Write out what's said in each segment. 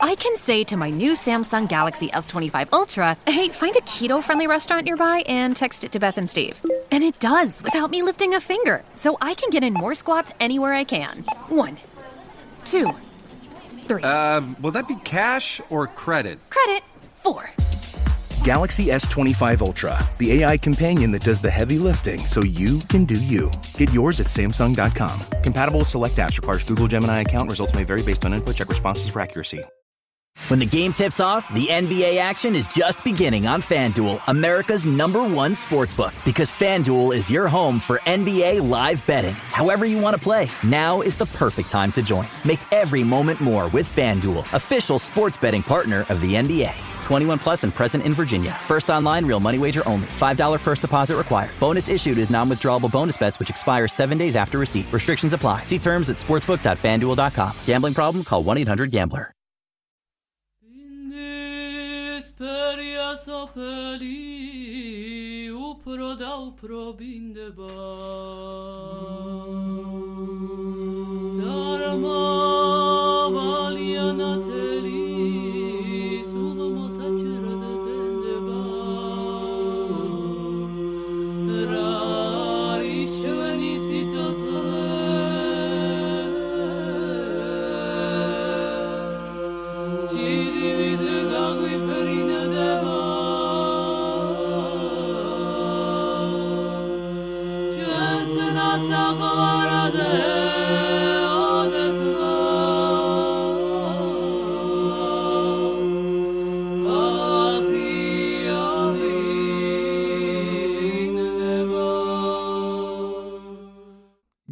I can say to my new Samsung Galaxy S25 Ultra, hey, find a keto-friendly restaurant nearby and text it to Beth and Steve. And it does, without me lifting a finger. So I can get in more squats anywhere I can. 1, 2, 3. Will that be cash or credit? Credit. 4. Galaxy S25 Ultra, the AI companion that does the heavy lifting so you can do you. Get yours at Samsung.com. Compatible with select apps. Requires Google Gemini account. Results may vary based on input. Check responses for accuracy. When the game tips off, the NBA action is just beginning on FanDuel, America's #1 sportsbook. Because FanDuel is your home for NBA live betting. However you want to play, now is the perfect time to join. Make every moment more with FanDuel, official sports betting partner of the NBA. 21 plus and present in Virginia. First online, real money wager only. $5 first deposit required. Bonus issued is non-withdrawable bonus bets which expire 7 days after receipt. Restrictions apply. See terms at sportsbook.fanduel.com. Gambling problem? Call 1-800-GAMBLER.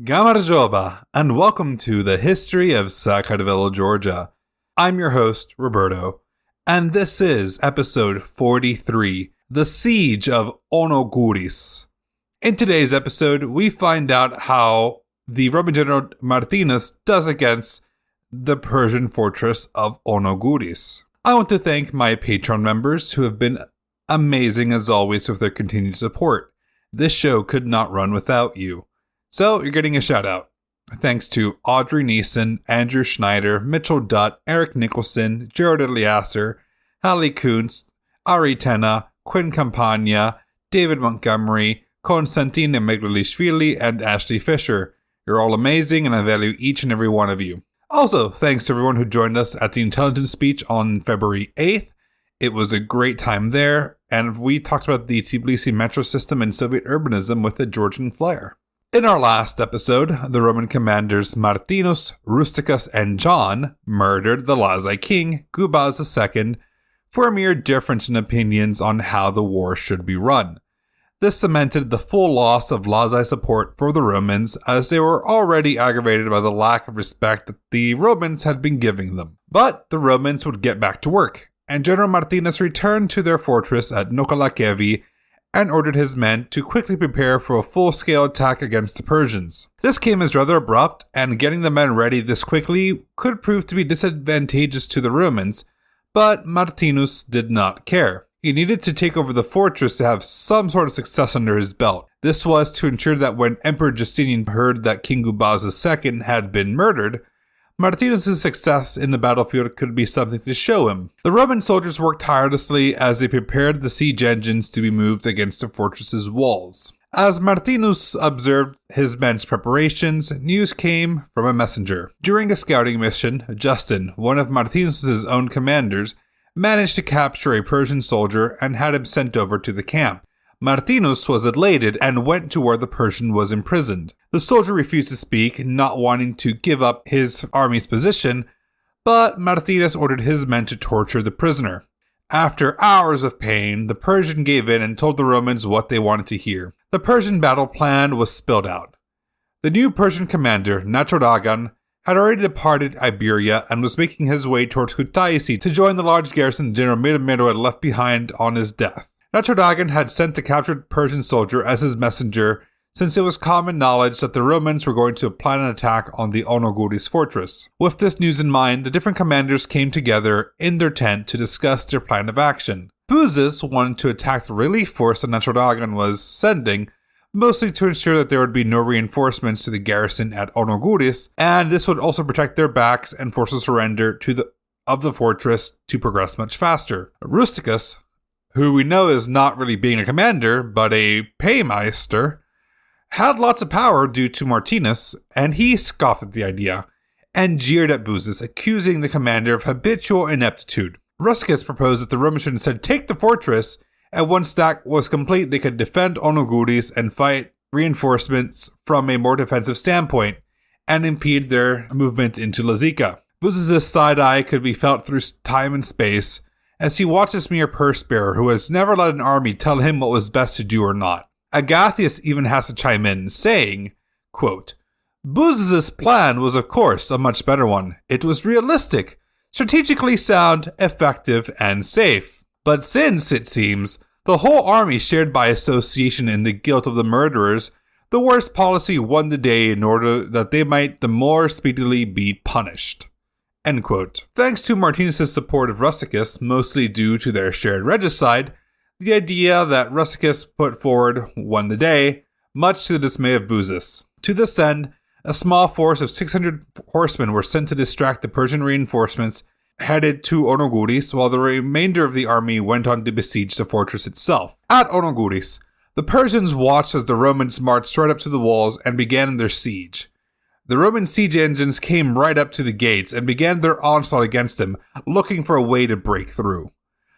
Gamarjoba, and welcome to the history of Saqartvelo, Georgia. I'm your host, Roberto, and this is episode 43, The Siege of Onoguris. In today's episode, we find out how the Roman general Martinus does against the Persian fortress of Onoguris. I want to thank my Patreon members who have been amazing as always with their continued support. This show could not run without you. So you're getting a shout out. Thanks to Audrey Neeson, Andrew Schneider, Mitchell Dutt, Eric Nicholson, Jared Eliasser, Hallie Kuntz, Ari Tena, Quinn Campagna, David Montgomery, Konstantin Meglishvili, and Ashley Fisher. You're all amazing and I value each and every one of you. Also, thanks to everyone who joined us at the intelligence speech on February 8th. It was a great time there, and we talked about the Tbilisi metro system and Soviet urbanism with a Georgian flair. In our last episode, the Roman commanders Martinus, Rusticus, and John murdered the Lazai king, Gubaz II, for a mere difference in opinions on how the war should be run. This cemented the full loss of Lazai support for the Romans, as they were already aggravated by the lack of respect that the Romans had been giving them. But the Romans would get back to work, and General Martinus returned to their fortress at Nokalakevi and ordered his men to quickly prepare for a full-scale attack against the Persians. This came as rather abrupt, and getting the men ready this quickly could prove to be disadvantageous to the Romans, but Martinus did not care. He needed to take over the fortress to have some sort of success under his belt. This was to ensure that when Emperor Justinian heard that King Gubaz II had been murdered, Martinus' success in the battlefield could be something to show him. The Roman soldiers worked tirelessly as they prepared the siege engines to be moved against the fortress's walls. As Martinus observed his men's preparations, news came from a messenger. During a scouting mission, Justin, one of Martinus' own commanders, managed to capture a Persian soldier and had him sent over to the camp. Martinus was elated and went to where the Persian was imprisoned. The soldier refused to speak, not wanting to give up his army's position, but Martinus ordered his men to torture the prisoner. After hours of pain, the Persian gave in and told the Romans what they wanted to hear. The Persian battle plan was spelled out. The new Persian commander, Nachodagan, had already departed Iberia and was making his way towards Kutaisi to join the large garrison General Miramiro had left behind on his death. Nachodagan had sent the captured Persian soldier as his messenger, since it was common knowledge that the Romans were going to plan an attack on the Onoguris fortress. With this news in mind, the different commanders came together in their tent to discuss their plan of action. Buzis wanted to attack the relief force that Nachodagan was sending, mostly to ensure that there would be no reinforcements to the garrison at Onoguris, and this would also protect their backs and force a surrender to the of the fortress to progress much faster. Rusticus, who we know is not really being a commander, but a paymeister, had lots of power due to Martinus, and he scoffed at the idea and jeered at Buzis, accusing the commander of habitual ineptitude. Rusticus proposed that the Romans should instead take the fortress, and once that was complete, they could defend Onoguris and fight reinforcements from a more defensive standpoint and impede their movement into Lazica. Buzis' side eye could be felt through time and space as he watched this mere purse bearer who has never let an army tell him what was best to do or not. Agathias even has to chime in, saying, quote, Buzis' plan was of course a much better one. It was realistic, strategically sound, effective, and safe. But since, it seems, the whole army shared by association in the guilt of the murderers, the worst policy won the day in order that they might the more speedily be punished. End quote. Thanks to Martinus' support of Rusticus, mostly due to their shared regicide, the idea that Rusticus put forward won the day, much to the dismay of Buzis. To this end, a small force of 600 horsemen were sent to distract the Persian reinforcements headed to Onoguris, while the remainder of the army went on to besiege the fortress itself. At Onoguris, the Persians watched as the Romans marched right up to the walls and began their siege. The Roman siege engines came right up to the gates and began their onslaught against them, looking for a way to break through.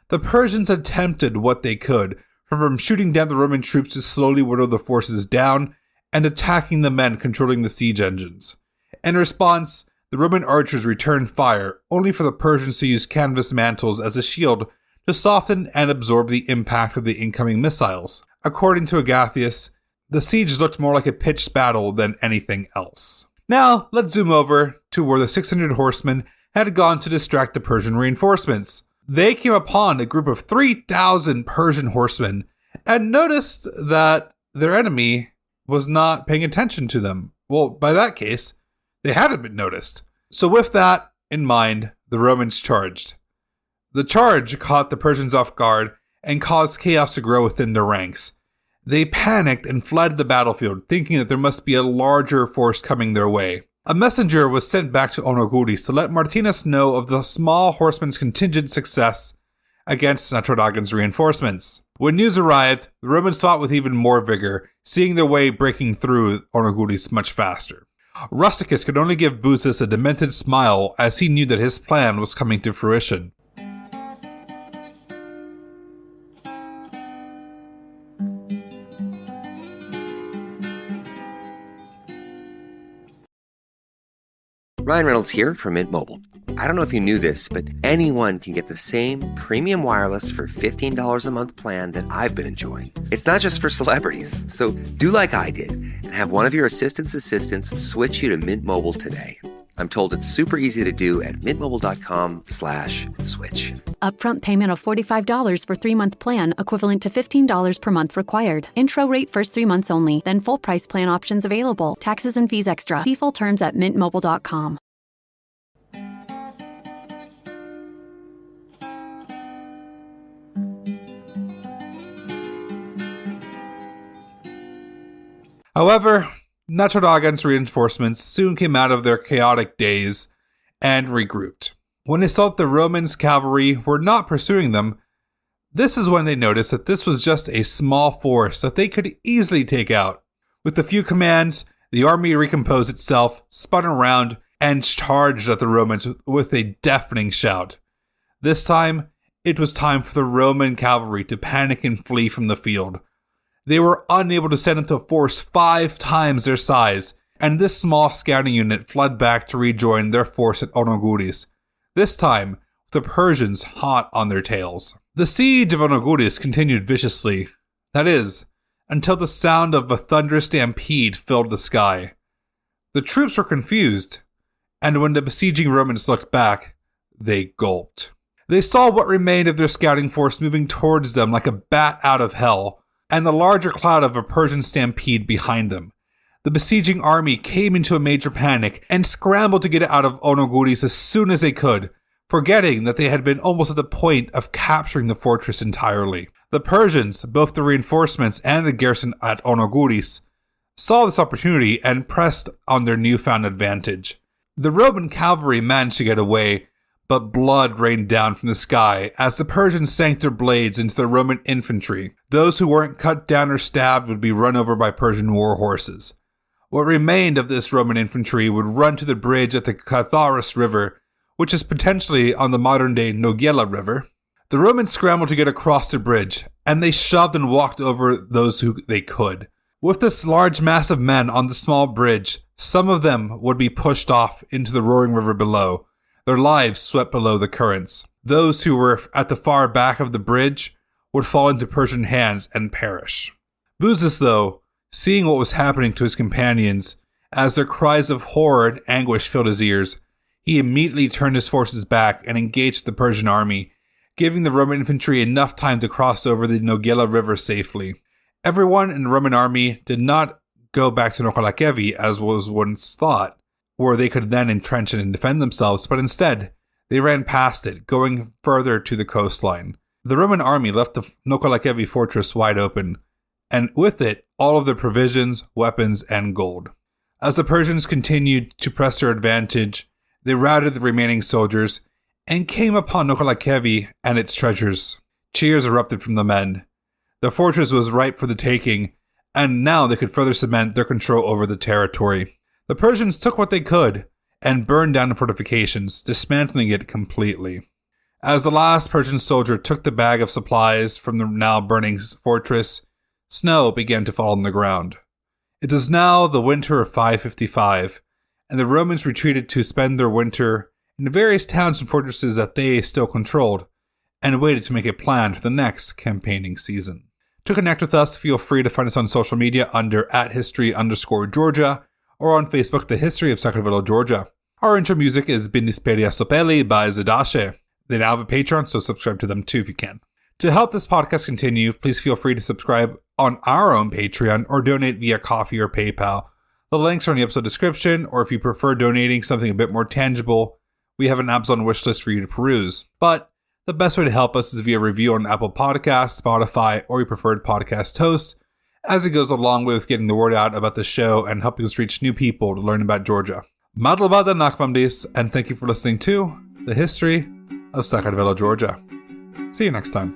The Persians attempted what they could, from shooting down the Roman troops to slowly whittle the forces down and attacking the men controlling the siege engines. In response, the Roman archers returned fire, only for the Persians to use canvas mantles as a shield to soften and absorb the impact of the incoming missiles. According to Agathias, the siege looked more like a pitched battle than anything else. Now, let's zoom over to where the 600 horsemen had gone to distract the Persian reinforcements. They came upon a group of 3,000 Persian horsemen and noticed that their enemy was not paying attention to them. Well, by that case, they hadn't been noticed. So with that in mind, the Romans charged. The charge caught the Persians off guard and caused chaos to grow within their ranks. They panicked and fled the battlefield, thinking that there must be a larger force coming their way. A messenger was sent back to Onoguris to let Martinus know of the small horsemen's contingent success against Natrodagan's reinforcements. When news arrived, the Romans fought with even more vigor, seeing their way breaking through Onoguris much faster. Rusticus could only give Buzis a demented smile as he knew that his plan was coming to fruition. Ryan Reynolds here from Mint Mobile. I don't know if you knew this, but anyone can get the same premium wireless for $15 a month plan that I've been enjoying. It's not just for celebrities. So do like I did and have one of your assistants switch you to Mint Mobile today. I'm told it's super easy to do at mintmobile.com/switch. Upfront payment of $45 for 3-month plan, equivalent to $15 per month required. Intro rate first 3 months only, then full price plan options available. Taxes and fees extra. See full terms at mintmobile.com. However, Natrodagan's reinforcements soon came out of their chaotic days and regrouped. When they saw that the Romans' cavalry were not pursuing them, this is when they noticed that this was just a small force that they could easily take out. With a few commands, the army recomposed itself, spun around, and charged at the Romans with a deafening shout. This time, it was time for the Roman cavalry to panic and flee from the field. They were unable to send up to a force 5 times their size, and this small scouting unit fled back to rejoin their force at Onoguris, this time with the Persians hot on their tails. The siege of Onoguris continued viciously, that is, until the sound of a thunderous stampede filled the sky. The troops were confused, and when the besieging Romans looked back, they gulped. They saw what remained of their scouting force moving towards them like a bat out of hell, and the larger cloud of a Persian stampede behind them. The besieging army came into a major panic and scrambled to get out of Onoguris as soon as they could, forgetting that they had been almost at the point of capturing the fortress entirely. The Persians, both the reinforcements and the garrison at Onoguris, saw this opportunity and pressed on their newfound advantage. The Roman cavalry managed to get away, but blood rained down from the sky as the Persians sank their blades into the Roman infantry. Those who weren't cut down or stabbed would be run over by Persian war horses. What remained of this Roman infantry would run to the bridge at the Saqartvelo River, which is potentially on the modern-day Nogela River. The Romans scrambled to get across the bridge, and they shoved and walked over those who they could. With this large mass of men on the small bridge, some of them would be pushed off into the roaring river below, their lives swept below the currents. Those who were at the far back of the bridge would fall into Persian hands and perish. Gubaz, though, seeing what was happening to his companions, as their cries of horror and anguish filled his ears, he immediately turned his forces back and engaged the Persian army, giving the Roman infantry enough time to cross over the Nogela River safely. Everyone in the Roman army did not go back to Saqartvelo as was once thought, where they could then entrench and defend themselves, but instead, they ran past it, going further to the coastline. The Roman army left the Saqartvelo fortress wide open, and with it, all of their provisions, weapons, and gold. As the Persians continued to press their advantage, they routed the remaining soldiers and came upon Saqartvelo and its treasures. Cheers erupted from the men. The fortress was ripe for the taking, and now they could further cement their control over the territory. The Persians took what they could and burned down the fortifications, dismantling it completely. As the last Persian soldier took the bag of supplies from the now burning fortress, snow began to fall on the ground. It is now the winter of 555, and the Romans retreated to spend their winter in the various towns and fortresses that they still controlled, and waited to make a plan for the next campaigning season. To connect with us, feel free to find us on social media under @history_Georgia, or on Facebook, The History of Saqartvelo, Georgia. Our intro music is Bindisperia Sopeli by Zadashe. They now have a Patreon, so subscribe to them too if you can. To help this podcast continue, please feel free to subscribe on our own Patreon or donate via Ko-fi or PayPal. The links are in the episode description, or if you prefer donating something a bit more tangible, we have an Amazon wishlist for you to peruse. But the best way to help us is via review on Apple Podcasts, Spotify, or your preferred podcast host, as it goes along with getting the word out about the show and helping us reach new people to learn about Georgia. Madlabada Nakvamdis, and thank you for listening to The History of Saqartvelo, Georgia. See you next time.